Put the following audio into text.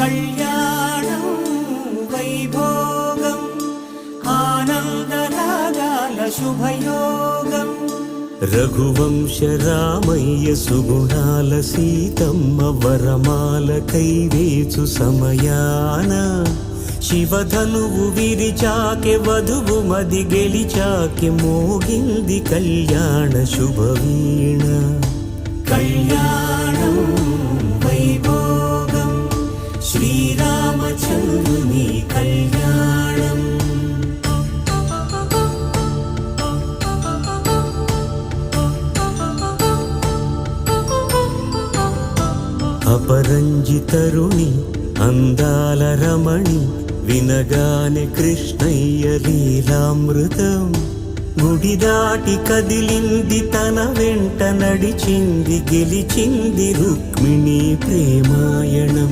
కళ్యాణం వైభోగం ఆనందరాగాల శుభయోగం రఘువంశ రామయ్య సుగుణాల సీతమ్మ వరమాల కైవేచు సమయాన శివధనువు విరిచాకె వధువు మది గెలిచాకె మోగింది కళ్యాణ శుభవీణ కళ్యాణం వైభోగం శ్రీరామచంద్రుని కళ్యాణం అపరంజితరుణి అందాల రమణి వినగానే కృష్ణయ్య లీలామృతం గుడి దాటి కదిలింది తన వెంట నడిచింది గెలిచింది రుక్మిణి ప్రేమాయణం